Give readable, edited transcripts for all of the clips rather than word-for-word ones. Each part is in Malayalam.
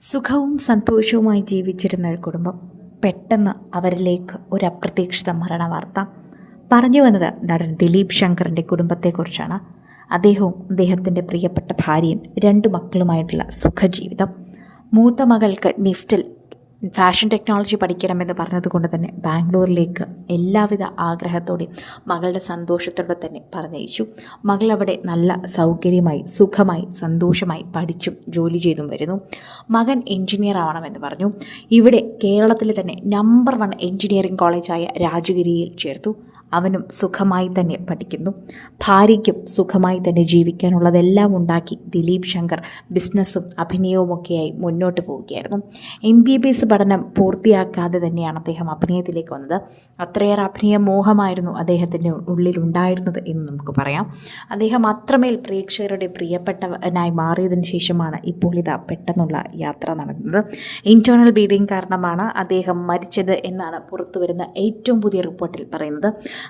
സുഖവും സന്തോഷവുമായി ജീവിച്ചിരുന്ന ഒരു കുടുംബം പെട്ടെന്ന് അവരിലേക്ക് ഒരു അപ്രതീക്ഷിത മരണവാർത്ത. പറഞ്ഞു വന്നത് നടൻ ദിലീപ് ശങ്കറിൻ്റെ കുടുംബത്തെക്കുറിച്ചാണ്. അദ്ദേഹവും അദ്ദേഹത്തിൻ്റെ പ്രിയപ്പെട്ട ഭാര്യയും 2 മക്കളുമായിട്ടുള്ള സുഖജീവിതം. മൂത്ത മകൾക്ക് നിഫ്റ്റിൽ ഫാഷൻ ടെക്നോളജി പഠിക്കണമെന്ന് പറഞ്ഞതുകൊണ്ട് തന്നെ ബാംഗ്ലൂരിലേക്ക് എല്ലാവിധ ആഗ്രഹത്തോടെയും മകളുടെ സന്തോഷത്തോടെ തന്നെ പറഞ്ഞയച്ചു. മകൾ അവിടെ നല്ല സൗകര്യമായി സുഖമായി സന്തോഷമായി പഠിച്ചും ജോലി ചെയ്തും വരുന്നു. മകൻ എൻജിനീയർ ആവണമെന്ന് പറഞ്ഞു. ഇവിടെ കേരളത്തിലെ തന്നെ നമ്പർ 1 എൻജിനീയറിംഗ് കോളേജായ രാജഗിരിയിൽ ചേർത്തു. അവനും സുഖമായി തന്നെ പഠിക്കുന്നു. ഭാര്യയ്ക്കും സുഖമായി തന്നെ ജീവിക്കാനുള്ളതെല്ലാം ഉണ്ടാക്കി ദിലീപ് ശങ്കർ ബിസിനസ്സും അഭിനയവുമൊക്കെയായി മുന്നോട്ട് പോവുകയായിരുന്നു. MBBS പഠനം പൂർത്തിയാക്കാതെ തന്നെയാണ് അദ്ദേഹം അഭിനയത്തിലേക്ക് വന്നത്. അത്രയേറെ അഭിനയ മോഹമായിരുന്നു അദ്ദേഹത്തിൻ്റെ ഉള്ളിലുണ്ടായിരുന്നത് എന്ന് നമുക്ക് പറയാം. അദ്ദേഹം അത്രമേൽ പ്രേക്ഷകരുടെ പ്രിയപ്പെട്ടവനായി മാറിയതിനു ശേഷമാണ് ഇപ്പോൾ ഇതാ പെട്ടെന്നുള്ള യാത്ര നടന്നത്. ഇൻറ്റേർണൽ ബ്ലീഡിംഗ് കാരണമാണ് അദ്ദേഹം മരിച്ചത് എന്നാണ് പുറത്തുവരുന്ന ഏറ്റവും പുതിയ റിപ്പോർട്ടിൽ പറയുന്നത്.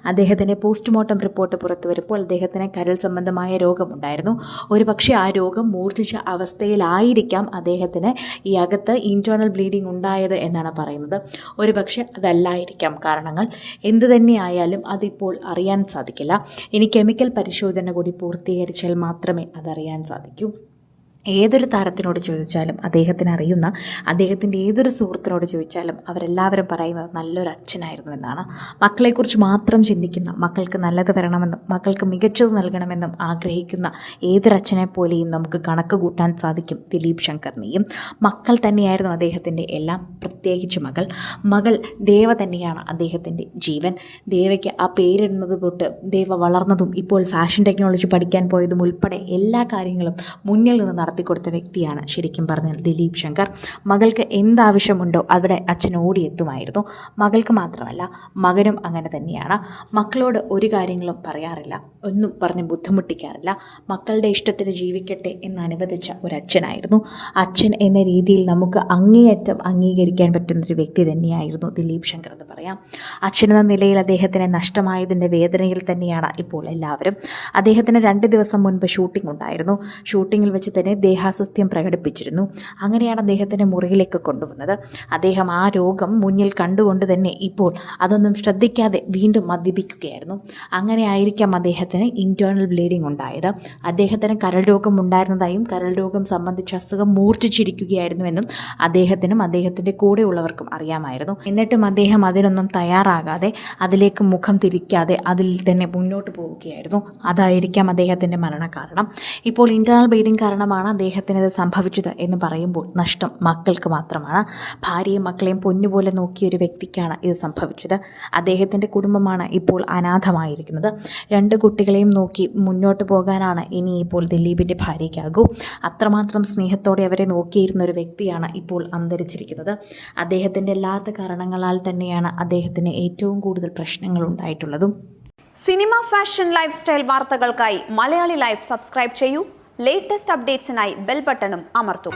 അദ്ദേഹത്തിൻ്റെ പോസ്റ്റ്മോർട്ടം റിപ്പോർട്ട് പുറത്തു വരുമ്പോൾ അദ്ദേഹത്തിന് കരൾ സംബന്ധമായ രോഗമുണ്ടായിരുന്നു. ഒരുപക്ഷെ ആ രോഗം മൂർച്ഛിച്ച അവസ്ഥയിലായിരിക്കാം അദ്ദേഹത്തിന് ഈ അകത്ത് ഇൻറ്റേർണൽ ബ്ലീഡിംഗ് ഉണ്ടായത് എന്നാണ് പറയുന്നത്. ഒരുപക്ഷെ അതല്ലായിരിക്കാം കാരണങ്ങൾ. എന്തു തന്നെയായാലും അതിപ്പോൾ അറിയാൻ സാധിക്കില്ല. ഇനി കെമിക്കൽ പരിശോധന കൂടി പൂർത്തീകരിച്ചാൽ മാത്രമേ അതറിയാൻ സാധിക്കൂ. ഏതൊരു താരത്തിനോട് ചോദിച്ചാലും അദ്ദേഹത്തിന് അറിയുന്ന അദ്ദേഹത്തിൻ്റെ ഏതൊരു സുഹൃത്തിനോട് ചോദിച്ചാലും അവരെല്ലാവരും പറയുന്നത് നല്ലൊരു അച്ഛനായിരുന്നു എന്നാണ്. മക്കളെക്കുറിച്ച് മാത്രം ചിന്തിക്കുന്ന, മക്കൾക്ക് നല്ലത് വരണമെന്നും മക്കൾക്ക് മികച്ചത് നൽകണമെന്നും ആഗ്രഹിക്കുന്ന ഏതൊരച്ഛനെ പോലെയും നമുക്ക് കണക്ക് കൂട്ടാൻ സാധിക്കും ദിലീപ് ശങ്കറിനെയും. മക്കൾ തന്നെയായിരുന്നു അദ്ദേഹത്തിൻ്റെ എല്ലാം, പ്രത്യേകിച്ച് മകൾ ദേവ തന്നെയാണ് അദ്ദേഹത്തിൻ്റെ ജീവൻ. ദേവയ്ക്ക് ആ പേരിടുന്നത് തൊട്ട് ദേവ വളർന്നതും ഇപ്പോൾ ഫാഷൻ ടെക്നോളജി പഠിക്കാൻ പോയതും ഉൾപ്പെടെ എല്ലാ കാര്യങ്ങളും മുന്നിൽ നിന്ന് കൊടുത്ത വ്യക്തിയാണ് ശരിക്കും പറഞ്ഞാൽ ദിലീപ് ശങ്കർ. മകൾക്ക് എന്താവശ്യമുണ്ടോ അവിടെ അച്ഛൻ ഓടിയെത്തുമായിരുന്നു. മകൾക്ക് മാത്രമല്ല മകനും അങ്ങനെ തന്നെയാണ്. മക്കളോട് ഒരു കാര്യങ്ങളും പറയാറില്ല, ഒന്നും പറഞ്ഞ് ബുദ്ധിമുട്ടിക്കാറില്ല. മക്കളുടെ ഇഷ്ടത്തിന് ജീവിക്കട്ടെ എന്ന് അനുവദിച്ച ഒരച്ഛനായിരുന്നു. അച്ഛൻ എന്ന രീതിയിൽ നമുക്ക് അങ്ങേയറ്റം അംഗീകരിക്കാൻ പറ്റുന്നൊരു വ്യക്തി തന്നെയായിരുന്നു ദിലീപ് ശങ്കർ എന്ന് പറയാം. അച്ഛനെന്ന നിലയിൽ അദ്ദേഹത്തിന് നഷ്ടമായതിൻ്റെ വേദനയിൽ തന്നെയാണ് ഇപ്പോൾ എല്ലാവരും. അദ്ദേഹത്തിന് 2 ദിവസം മുൻപ് ഷൂട്ടിംഗ് ഉണ്ടായിരുന്നു. ഷൂട്ടിങ്ങിൽ വെച്ച് തന്നെ ദേഹാസ്വസ്ഥ്യം പ്രകടിപ്പിച്ചിരുന്നു. അങ്ങനെയാണ് അദ്ദേഹത്തിൻ്റെ മുറിയിലേക്ക് കൊണ്ടുവന്നത്. അദ്ദേഹം ആ രോഗം മുന്നിൽ കണ്ടുകൊണ്ട് തന്നെ ഇപ്പോൾ അതൊന്നും ശ്രദ്ധിക്കാതെ വീണ്ടും മദ്യപിക്കുകയായിരുന്നു. അങ്ങനെ ആയിരിക്കാം അദ്ദേഹത്തിന് ഇൻറ്റേർണൽ ബ്ലീഡിംഗ് ഉണ്ടായത്. അദ്ദേഹത്തിന് കരൾ രോഗം ഉണ്ടായിരുന്നതായും കരൾ രോഗം സംബന്ധിച്ച അസുഖം മൂർച്ഛിച്ചിരിക്കുകയായിരുന്നുവെന്നും അദ്ദേഹത്തിനും അദ്ദേഹത്തിൻ്റെ കൂടെയുള്ളവർക്കും അറിയാമായിരുന്നു. എന്നിട്ടും അദ്ദേഹം അതിനൊന്നും തയ്യാറാകാതെ അതിലേക്ക് മുഖം തിരിക്കാതെ അതിൽ തന്നെ മുന്നോട്ട് പോവുകയായിരുന്നു. അതായിരിക്കാം അദ്ദേഹത്തിൻ്റെ മരണകാരണം. ഇപ്പോൾ ഇൻറ്റേർണൽ ബ്ലീഡിംഗ് കാരണമാണ് അദ്ദേഹത്തിനത് സംഭവിച്ചത് എന്ന് പറയുമ്പോൾ നഷ്ടം മക്കൾക്ക് മാത്രമാണ്. ഭാര്യയും മക്കളെയും പൊന്നുപോലെ നോക്കിയ ഒരു വ്യക്തിക്കാണ് ഇത് സംഭവിച്ചത്. അദ്ദേഹത്തിൻ്റെ കുടുംബമാണ് ഇപ്പോൾ അനാഥമായിരിക്കുന്നത്. 2 കുട്ടികളെയും നോക്കി മുന്നോട്ട് പോകാനാണ് ഇനിയിപ്പോൾ ദിലീപിൻ്റെ ഭാര്യയ്ക്കാകൂ. അത്രമാത്രം സ്നേഹത്തോടെ അവരെ നോക്കിയിരുന്ന ഒരു വ്യക്തിയാണ് ഇപ്പോൾ അന്തരിച്ചിരിക്കുന്നത്. അദ്ദേഹത്തിൻ്റെ അല്ലാത്ത കാരണങ്ങളാൽ തന്നെയാണ് അദ്ദേഹത്തിന് ഏറ്റവും കൂടുതൽ പ്രശ്നങ്ങൾ ഉണ്ടായിട്ടുള്ളതും. സിനിമ, ഫാഷൻ, ലൈഫ് സ്റ്റൈൽ വാർത്തകൾക്കായി മലയാളി ലൈഫ് സബ്സ്ക്രൈബ് ചെയ്യൂ. ലേറ്റസ്റ്റ് അപ്ഡേറ്റ്സിനായി ബെൽ ബട്ടണും അമർത്തൂ.